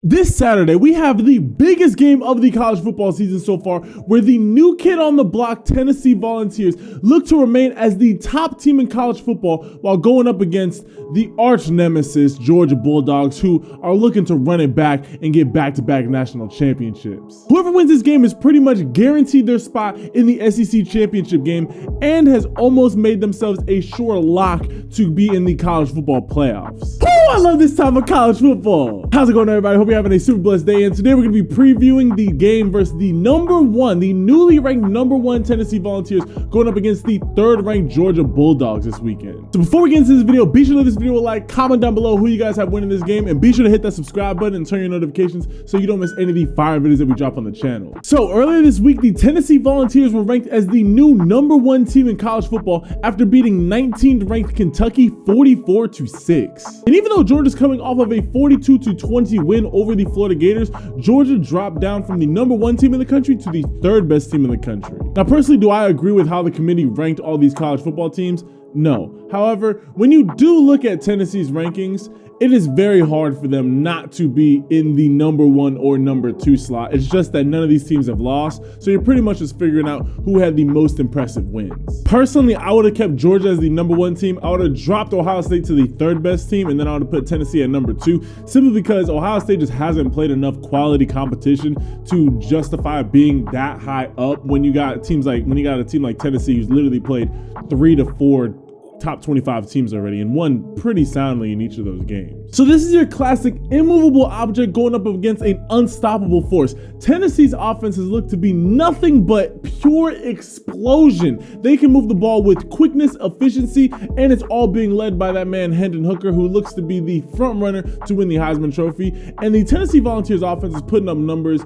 This Saturday, we have the biggest game of the college football season so far, where the new kid on the block, Tennessee Volunteers, look to remain as the top team in college football while going up against the arch nemesis, Georgia Bulldogs, who are looking to run it back and get back-to-back national championships. Whoever wins this game is pretty much guaranteed their spot in the SEC championship game and has almost made themselves a sure lock to be in the college football playoffs. Oh, I love this time of college football. How's it going, everybody? Hope you're having a super blessed day, and today we're going to be previewing the game versus the newly ranked number one Tennessee Volunteers going up against the third ranked Georgia Bulldogs this weekend. So before we get into this video, be sure to leave this video a like, comment down below who you guys have winning this game, and be sure to hit that subscribe button and turn your notifications so you don't miss any of the fire videos that we drop on the channel. So earlier this week, the Tennessee Volunteers were ranked as the new number one team in college football after beating 19th ranked Kentucky 44-6. And even though Georgia's coming off of a 42-20 win over the Florida Gators, Georgia dropped down from the number one team in the country to the third best team in the country. Now, personally, do I agree with how the committee ranked all these college football teams? No. However, when you do look at Tennessee's rankings, it is very hard for them not to be in the number one or number two slot. It's just that none of these teams have lost, so you're pretty much just figuring out who had the most impressive wins. Personally, I would have kept Georgia as the number one team. I would have dropped Ohio State to the third best team, and then I would have put Tennessee at number two, simply because Ohio State just hasn't played enough quality competition to justify being that high up when you got a team like Tennessee who's literally played 3 to 4 top 25 teams already and won pretty soundly in each of those games. So this is your classic immovable object going up against an unstoppable force. Tennessee's offense has looked to be nothing but pure explosion. They can move the ball with quickness, efficiency, and it's all being led by that man Hendon, who looks to be the front runner to win the Heisman Trophy. And the Tennessee Volunteers offense is putting up numbers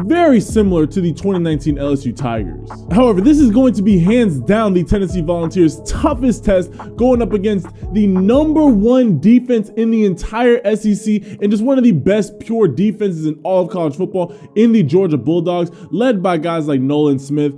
very similar to the 2019 LSU Tigers. However, this is going to be hands down the Tennessee Volunteers' toughest test, going up against the number one defense in the entire SEC and just one of the best pure defenses in all of college football in the Georgia Bulldogs, led by guys like Nolan Smith.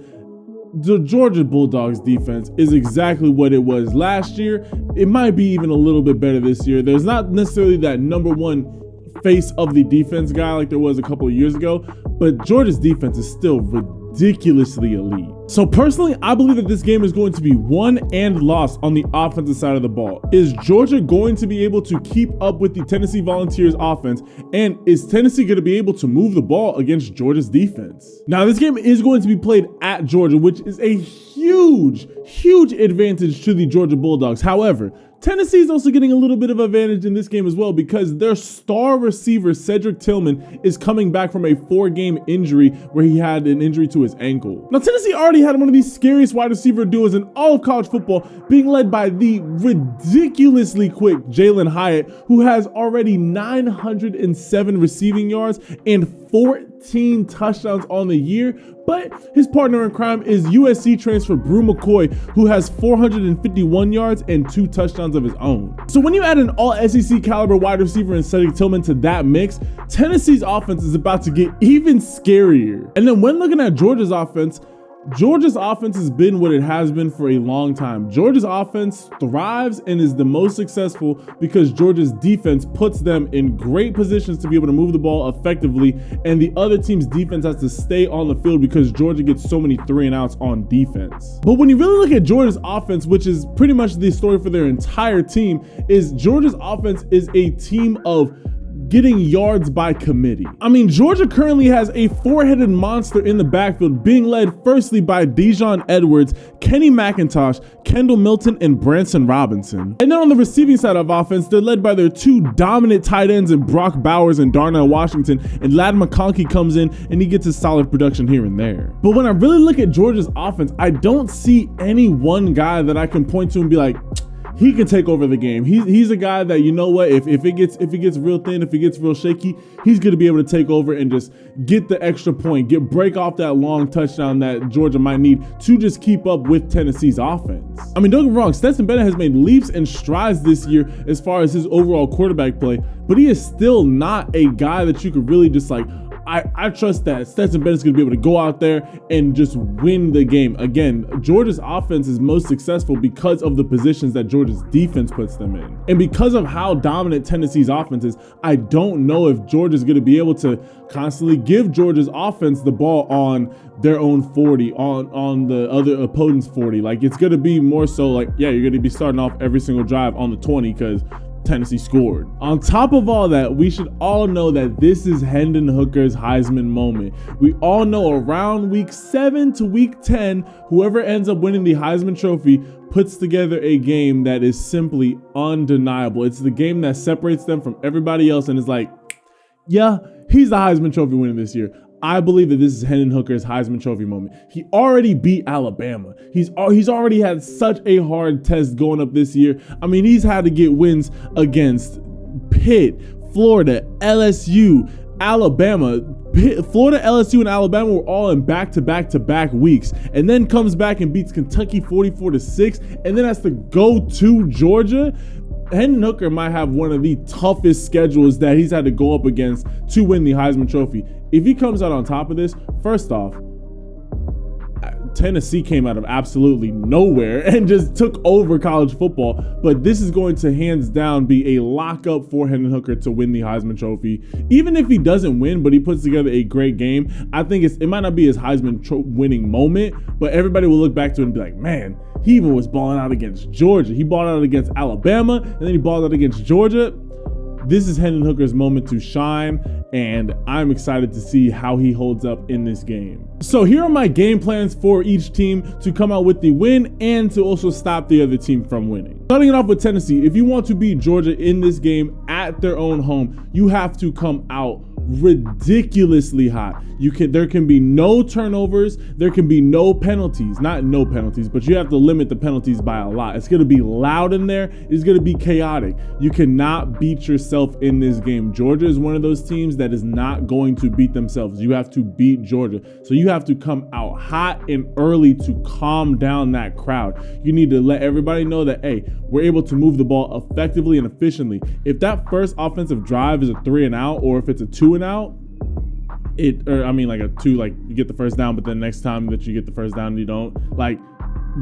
The Georgia Bulldogs defense is exactly what it was last year. It might be even a little bit better this year. There's not necessarily that number one face of the defense guy like there was a couple of years ago, but Georgia's defense is still ridiculously elite. So personally, I believe that this game is going to be won and lost on the offensive side of the ball. Is Georgia going to be able to keep up with the Tennessee Volunteers offense? And is Tennessee going to be able to move the ball against Georgia's defense? Now, this game is going to be played at Georgia, which is a huge advantage to the Georgia Bulldogs. However, Tennessee is also getting a little bit of advantage in this game as well because their star receiver, Cedric Tillman, is coming back from a 4-game injury where he had an injury to his ankle. Now, Tennessee already had one of the scariest wide receiver duos in all of college football, being led by the ridiculously quick Jalen Hyatt, who has already 907 receiving yards and 14 touchdowns on the year. But his partner in crime is USC transfer Brew McCoy, who has 451 yards and 2 touchdowns of his own. So when you add an all SEC caliber wide receiver and Cedric Tillman to that mix, Tennessee's offense is about to get even scarier. And then when looking at Georgia's offense has been what it has been for a long time. Georgia's offense thrives and is the most successful because Georgia's defense puts them in great positions to be able to move the ball effectively, and the other team's defense has to stay on the field because Georgia gets so many 3-and-outs on defense. But when you really look at Georgia's offense, which is pretty much the story for their entire team, is Georgia's offense is a team of getting yards by committee. I mean, Georgia currently has a 4-headed monster in the backfield, being led firstly by Dijon Edwards, Kenny McIntosh, Kendall Milton, and Branson Robinson. And then on the receiving side of offense, they're led by their 2 dominant tight ends in Brock Bowers and Darnell Washington, and Ladd McConkey comes in and he gets his solid production here and there. But when I really look at Georgia's offense, I don't see any one guy that I can point to and be like, he can take over the game. He's a guy that, you know what, if it gets real thin, if it gets real shaky, he's going to be able to take over and just get the extra point, break off that long touchdown that Georgia might need to just keep up with Tennessee's offense. I mean, don't get me wrong, Stetson Bennett has made leaps and strides this year as far as his overall quarterback play, but he is still not a guy that you could really just like, I trust that Stetson Bennett's going to be able to go out there and just win the game. Again, Georgia's offense is most successful because of the positions that Georgia's defense puts them in. And because of how dominant Tennessee's offense is, I don't know if Georgia's going to be able to constantly give Georgia's offense the ball on their own 40, on the other opponent's 40. Like, it's going to be more so like, yeah, you're going to be starting off every single drive on the 20 because Tennessee scored. On top of all that, we should all know that this is Hendon Hooker's Heisman moment. We all know around week 7 to week 10, whoever ends up winning the Heisman Trophy puts together a game that is simply undeniable. It's the game that separates them from everybody else and is like, yeah, he's the Heisman Trophy winner this year. I believe that this is Hendon Hooker's Heisman Trophy moment. He already beat Alabama. He's already had such a hard test going up this year. I mean, he's had to get wins against Pitt, Florida, LSU, Alabama. Florida, LSU, and Alabama were all in back-to-back weeks, and then comes back and beats Kentucky 44-6, and then has to go to Georgia. Hendon Hooker might have one of the toughest schedules that he's had to go up against to win the Heisman Trophy. If he comes out on top of this, first off, Tennessee came out of absolutely nowhere and just took over college football. But this is going to hands down be a lockup for Hendon Hooker to win the Heisman Trophy. Even if he doesn't win, but he puts together a great game, I think it might not be his Heisman winning moment, but everybody will look back to it and be like, man, he even was balling out against Georgia. He balled out against Alabama, and then he balled out against Georgia. This is Hendon Hooker's moment to shine, and I'm excited to see how he holds up in this game. So here are my game plans for each team to come out with the win and to also stop the other team from winning. Starting it off with Tennessee, if you want to beat Georgia in this game at their own home, you have to come out ridiculously hot. There can be no turnovers, there can be no penalties, not no penalties, but you have to limit the penalties by a lot. It's going to be loud in there, it's going to be chaotic. You cannot beat yourself in this game. Georgia is one of those teams that is not going to beat themselves. You have to beat Georgia. So you have to come out hot and early to calm down that crowd. You need to let everybody know that, hey, we're able to move the ball effectively and efficiently. If that first offensive drive is a 3-and-out, or if it's a 2-and-out, like a 2, like you get the first down, but then next time that you get the first down, you don't, like,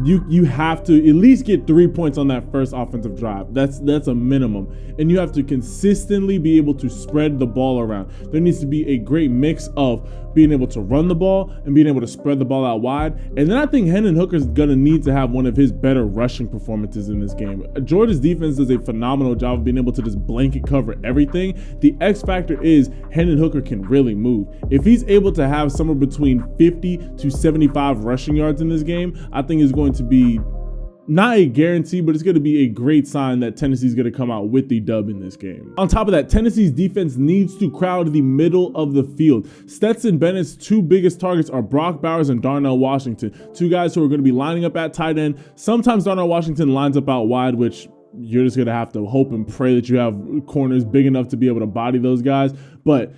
you have to at least get 3 points on that first offensive drive. That's a minimum. And you have to consistently be able to spread the ball around. There needs to be a great mix of being able to run the ball and being able to spread the ball out wide. And then I think Hendon Hooker's gonna need to have one of his better rushing performances in this game. Georgia's defense does a phenomenal job of being able to just blanket cover everything. The X factor is Hendon Hooker can really move. If he's able to have somewhere between 50 to 75 rushing yards in this game, I think it's going to be not a guarantee, but it's going to be a great sign that Tennessee's going to come out with the dub in this game. On top of that, Tennessee's defense needs to crowd the middle of the field. Stetson Bennett's two biggest targets are Brock Bowers and Darnell Washington, two guys who are going to be lining up at tight end. Sometimes Darnell Washington lines up out wide, which you're just going to have to hope and pray that you have corners big enough to be able to body those guys. But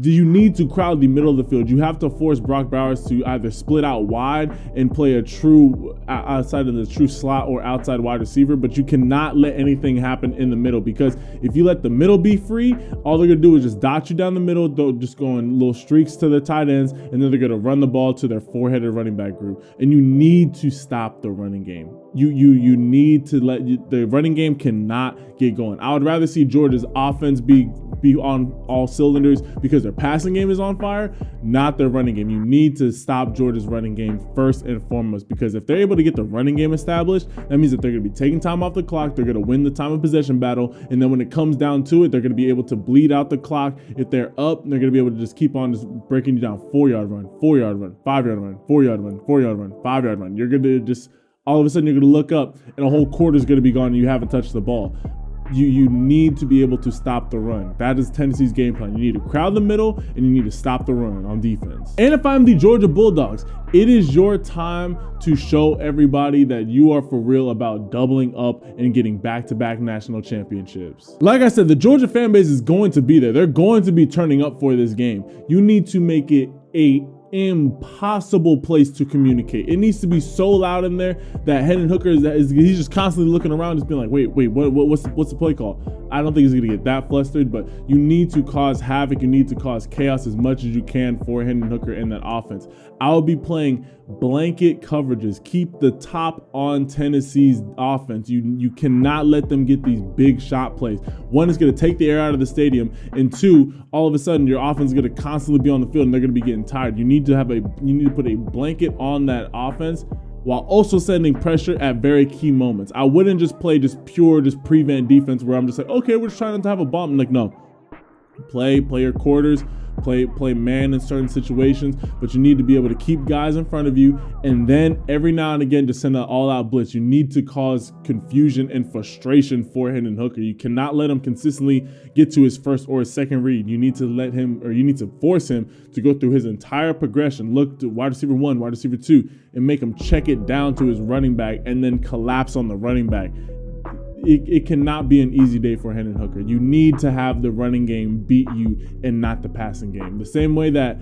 you need to crowd the middle of the field. You have to force Brock Bowers to either split out wide and play a true outside of the true slot or outside wide receiver, but you cannot let anything happen in the middle, because if you let the middle be free, all they're gonna do is just dot you down the middle, just going little streaks to the tight ends, and then they're gonna run the ball to their four-headed running back group. And you need to stop the running game. You need to the running game cannot get going. I would rather see Georgia's offense be on all cylinders because their passing game is on fire, not their running game. You need to stop Georgia's running game first and foremost, because if they're able to get the running game established, that means that they're going to be taking time off the clock, they're going to win the time of possession battle, and then when it comes down to it, they're going to be able to bleed out the clock. If they're up, they're going to be able to just keep on just breaking you down. 4-yard run, 4-yard run, 5-yard run, 4-yard run, 4-yard run, 5-yard run. You're going to just, all of a sudden you're going to look up and a whole quarter is going to be gone and you haven't touched the ball. You need to be able to stop the run. That is Tennessee's game plan. You need to crowd the middle and you need to stop the run on defense. And if I'm the Georgia Bulldogs, it is your time to show everybody that you are for real about doubling up and getting back-to-back national championships. Like I said, the Georgia fan base is going to be there. They're going to be turning up for this game. You need to make it a impossible place to communicate. It needs to be so loud in there that Hendon Hooker he's just constantly looking around, just being like, wait, what's the play call? I don't think he's going to get that flustered, but you need to cause havoc. You need to cause chaos as much as you can for Hendon Hooker in that offense. I'll be playing blanket coverages. Keep the top on Tennessee's offense. You cannot let them get these big shot plays. One, is going to take the air out of the stadium, and two, all of a sudden your offense is going to constantly be on the field and they're going to be getting tired. You need to put a blanket on that offense while also sending pressure at very key moments. I wouldn't just play pure prevent defense where I'm just like, okay, we're just trying to have a bomb. I'm like, no, play your quarters, play man in certain situations, but you need to be able to keep guys in front of you, and then every now and again just send an all-out blitz. You need to cause confusion and frustration for Hendon Hooker. You cannot let him consistently get to his first or his second read. You need to let him, or you need to force him to go through his entire progression, look to wide receiver 1, wide receiver 2, and make him check it down to his running back and then collapse on the running back. It cannot be an easy day for Hendon Hooker. You need to have the running game beat you and not the passing game. The same way that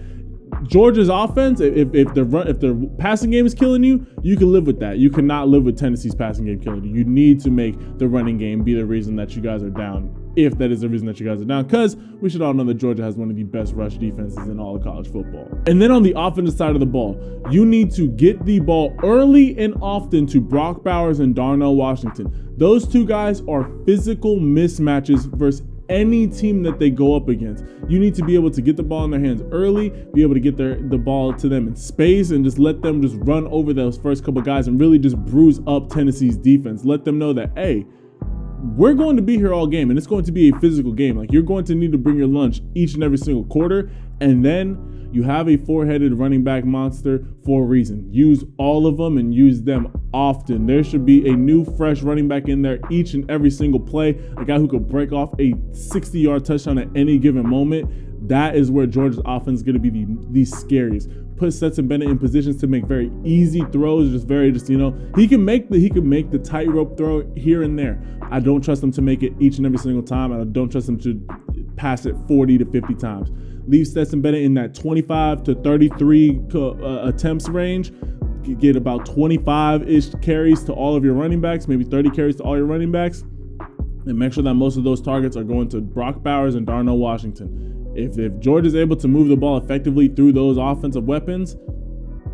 Georgia's offense, if the passing game is killing you, you can live with that. You cannot live with Tennessee's passing game killing you. You need to make the running game be the reason that you guys are down, if that is the reason that you guys are down, because we should all know that Georgia has one of the best rush defenses in all of college football. And then on the offensive side of the ball, you need to get the ball early and often to Brock Bowers and Darnell Washington. Those two guys are physical mismatches versus any team that they go up against. You need to be able to get the ball in their hands early, be able to get the ball to them in space, and just let them just run over those first couple guys and really just bruise up Tennessee's defense. Let them know that, hey, we're going to be here all game, and it's going to be a physical game. Like, you're going to need to bring your lunch each and every single quarter, and then you have a four-headed running back monster for a reason. Use all of them and use them often. There should be a new, fresh running back in there each and every single play, a guy who could break off a 60-yard touchdown at any given moment. That is where Georgia's offense is going to be the scariest. Put Stetson Bennett in positions to make very easy throws, he can make the tightrope throw here and there. I don't trust him to make it each and every single time. I don't trust him to pass it 40 to 50 times. Leave Stetson Bennett in that 25 to 33 attempts range. Get about 25-ish carries to all of your running backs, maybe 30 carries to all your running backs, and make sure that most of those targets are going to Brock Bowers and Darnell Washington. If Georgia's able to move the ball effectively through those offensive weapons,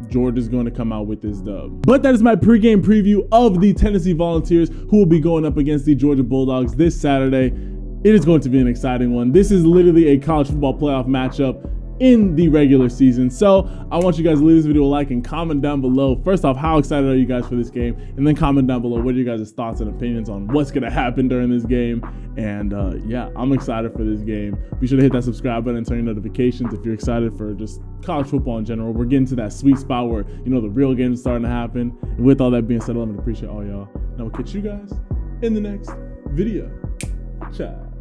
Georgia's going to come out with this dub. But that is my pregame preview of the Tennessee Volunteers, who will be going up against the Georgia Bulldogs this Saturday. It is going to be an exciting one. This is literally a college football playoff matchup in the regular season. So I want you guys to leave this video a like and comment down below. First off, how excited are you guys for this game? And then comment down below what are you guys' thoughts and opinions on what's going to happen during this game. And yeah, I'm excited for this game. Be sure to hit that subscribe button and turn your notifications if you're excited for just college football in general. We're getting to that sweet spot where, the real game is starting to happen. And with all that being said, I appreciate all y'all. And I will catch you guys in the next video. Ciao.